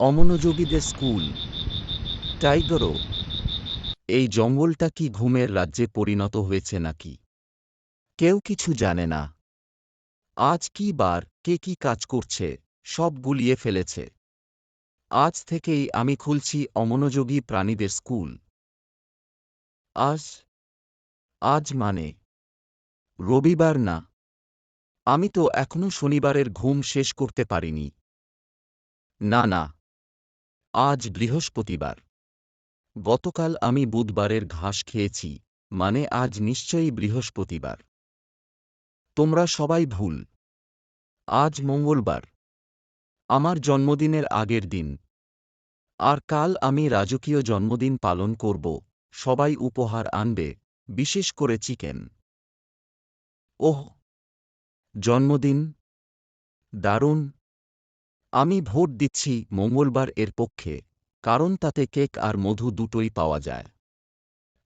অমনোযোগীদের school. টাইগরও। এই জঙ্গলটা কি ঘুমের রাজ্যে পরিণত হয়েছে নাকি? কেউ কিছু জানে না। আজ কি বার, কে কি কাজ করছে, সব গুলিয়ে ফেলেছে। আজ থেকেই আমি খুলছি অমনোযোগী প্রাণীদের স্কুল। আজ আজ মানে রবিবার না। আমি তো এখনো শনিবারের ঘুম শেষ করতে পারিনি। না না, আজ বৃহস্পতিবার। গতকাল আমি বুধবারের ঘাস খেয়েছি, মানে আজ নিশ্চয়ই বৃহস্পতিবার। তোমরা সবাই ভুল। আজ মঙ্গলবার, আমার জন্মদিনের আগের দিন। আর কাল আমি রাজকীয় জন্মদিন পালন করব, সবাই উপহার আনবে, বিশেষ করে চিকেন। ওহ, জন্মদিন! দারুণ! আমি ভোট দিচ্ছি মঙ্গলবার এর পক্ষে, কারণ তাতে কেক আর মধু দুটোই পাওয়া যায়।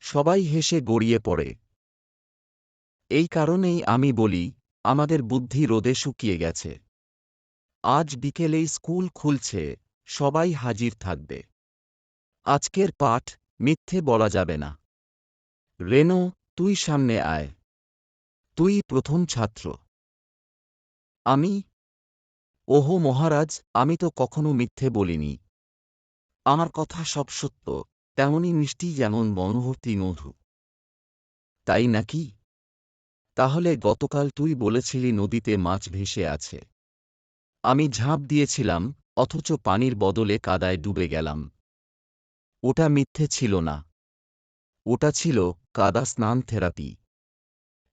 সবাই হেসে গড়িয়ে পড়ে। এই কারণেই আমি বলি, আমাদের বুদ্ধি রোদে শুকিয়ে গেছে। আজ বিকেলেই স্কুল খুলছে, সবাই হাজির থাকবে। আজকের পাঠ, মিথ্যে বলা যাবে না। রেনো, তুই সামনে আয়। তুই প্রথম ছাত্র। আমি? ওহো মহারাজ, আমি তো কখনো মিথ্যে বলিনি। আমার কথা সব সত্য, তেমনই মিষ্টি যেমন মনোহর্তী মধু। তাই নাকি? তাহলে গতকাল তুই বলেছিলি নদীতে মাছ ভেসে আছে। আমি ঝাঁপ দিয়েছিলাম, অথচ পানির বদলে কাদায় ডুবে গেলাম। ওটা মিথ্যে ছিল না। ওটা ছিল কাদা স্নান থেরাপি।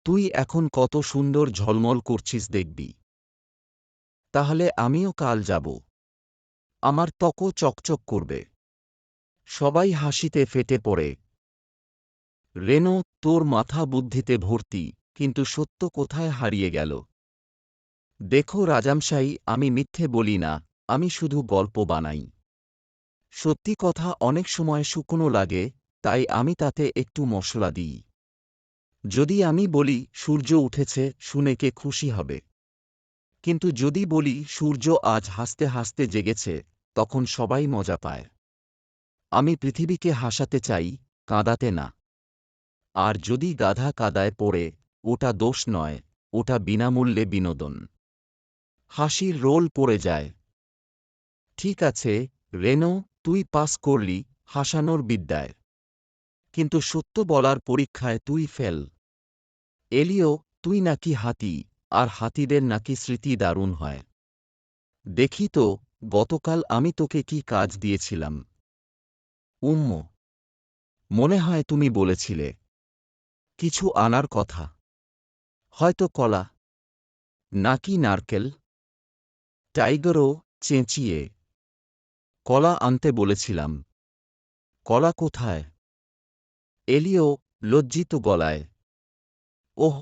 তুই এখন কত সুন্দর ঝলমল করছিস দেখবি। তাহলে আমিও কাল যাব। আমার ত্বকও চকচক করবে। সবাই হাসিতে ফেটে পড়ে। রেনো, তোর মাথা বুদ্ধিতে ভর্তি, কিন্তু সত্য কোথায় হারিয়ে গেল? দেখো রাজামশাই, আমি মিথ্যে বলি না, আমি শুধু গল্প বানাই। সত্যি কথা অনেক সময় শুকনো লাগে, তাই আমি তাতে একটু মশলা দিই। যদি আমি বলি সূর্য উঠেছে, শুনে কে খুশি হবে? কিন্তু যদি বলি সূর্য আজ হাসতে হাসতে জেগেছে, তখন সবাই মজা পায়। আমি পৃথিবীকে হাসাতে চাই, কাঁদাতে না। আর যদি গাধা কাদায় পড়ে, ওটা দোষ নয়, ওটা বিনামূল্যে বিনোদন। হাসির রোল পড়ে যায়। ঠিক আছে, রেনো, তুই পাস করলি হাসানোর বিদ্যায়। কিন্তু সত্য বলার পরীক্ষায় তুই ফেল। এলিও, তুই নাকি হাতি, আর হাতিদের নাকি স্মৃতি দারুণ হয়। দেখি তো, গতকাল আমি তোকে কি কাজ দিয়েছিলাম। উম্ম, মনে হয় তুমি বলেছিলে কিছু আনার কথা। হয়তো কলা, নাকি নারকেল। টাইগারও চেঁচিয়ে, কলা আনতে বলেছিলাম। কলা কোথায়? এলিও লজ্জিত গলায়, ওহ,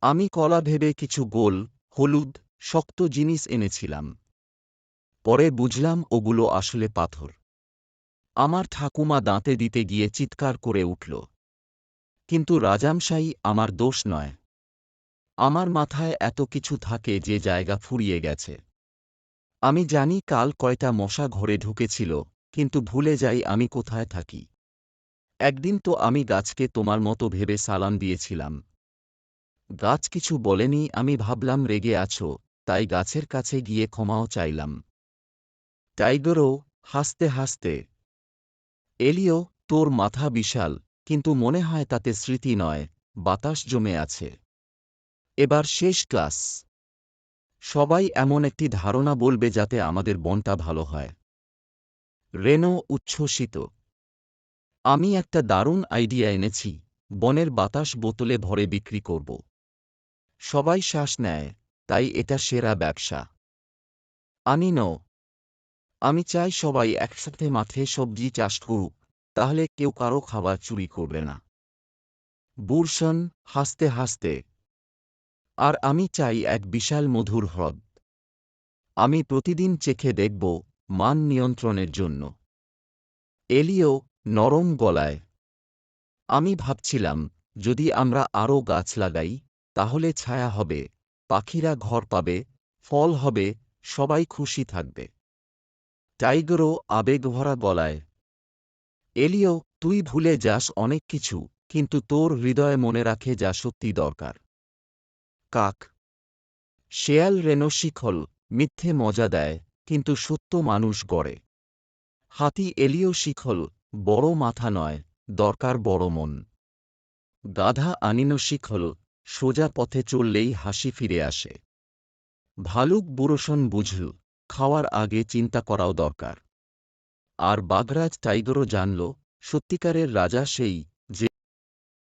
আমি কলা ভেবে কিছু গোল, হলুদ, শক্ত জিনিস এনেছিলাম। পরে বুঝলাম ওগুলো আসলে পাথর। আমার ঠাকুমা দাঁতে দিতে গিয়ে চিৎকার করে উঠল। কিন্তু রাজামশাই, আমার দোষ নয়। আমার মাথায় এত কিছু থাকে যে জায়গা ফুরিয়ে গেছে। আমি জানি কাল কয়টা মশা ঘরে ঢুকেছিল, কিন্তু ভুলে যাই আমি কোথায় থাকি। একদিন তো আমি গাছকে তোমার মতো ভেবে সালাম দিয়েছিলাম। গাছ কিছু বলেনি, আমি ভাবলাম রেগে আছো, তাই গাছের কাছে গিয়ে ক্ষমাও চাইলাম। টাইগারও হাসতে হাসতে, এলিও, তোর মাথা বিশাল, কিন্তু মনে হয় তাতে স্মৃতি নয়, বাতাস জমে আছে। এবার শেষ ক্লাস। সবাই এমন একটি ধারণা বলবে যাতে আমাদের বনটা ভালো হয়। রেনো উচ্ছ্বসিত। আমি একটা দারুণ আইডিয়া এনেছি, বনের বাতাস বোতলে ভরে বিক্রি করব। সবাই শ্বাস নেয়, তাই এটা সেরা ব্যবসা। আনি ন। আমি চাই সবাই একসাথে মাঠে সবজি চাষ করুক, তাহলে কেউ কারো খাবার চুরি করবে না। বুরসন হাসতে হাসতে, আর আমি চাই এক বিশাল মধুর হ্রদ। আমি প্রতিদিন চেখে দেখব, মান নিয়ন্ত্রণের জন্য। এলিও নরম গলায়, আমি ভাবছিলাম, যদি আমরা আরও গাছ লাগাই, তাহলে ছায়া হবে, পাখিরা ঘর পাবে, ফল হবে, সবাই খুশি থাকবে। টাইগরও আবেগভরা গলায়, এলিও, তুই ভুলে যাস অনেক কিছু, কিন্তু তোর হৃদয়ে মনে রাখে যা সত্যি দরকার। কাক, শেয়াল রেনো শিখল, মিথ্যে মজা দেয়, কিন্তু সত্য মানুষ গড়ে। হাতি এলিও শিখল, বড় মাথা নয়, দরকার বড় মন। গাধা আনিনো শিখল, সোজা পথে চললেই হাসি ফিরে আসে। ভালুক বুড়োশন বুঝল, খাওয়ার আগে চিন্তা করাও দরকার। আর বাঘরাজ টাইগরও জানল, সত্যিকারের রাজা সেই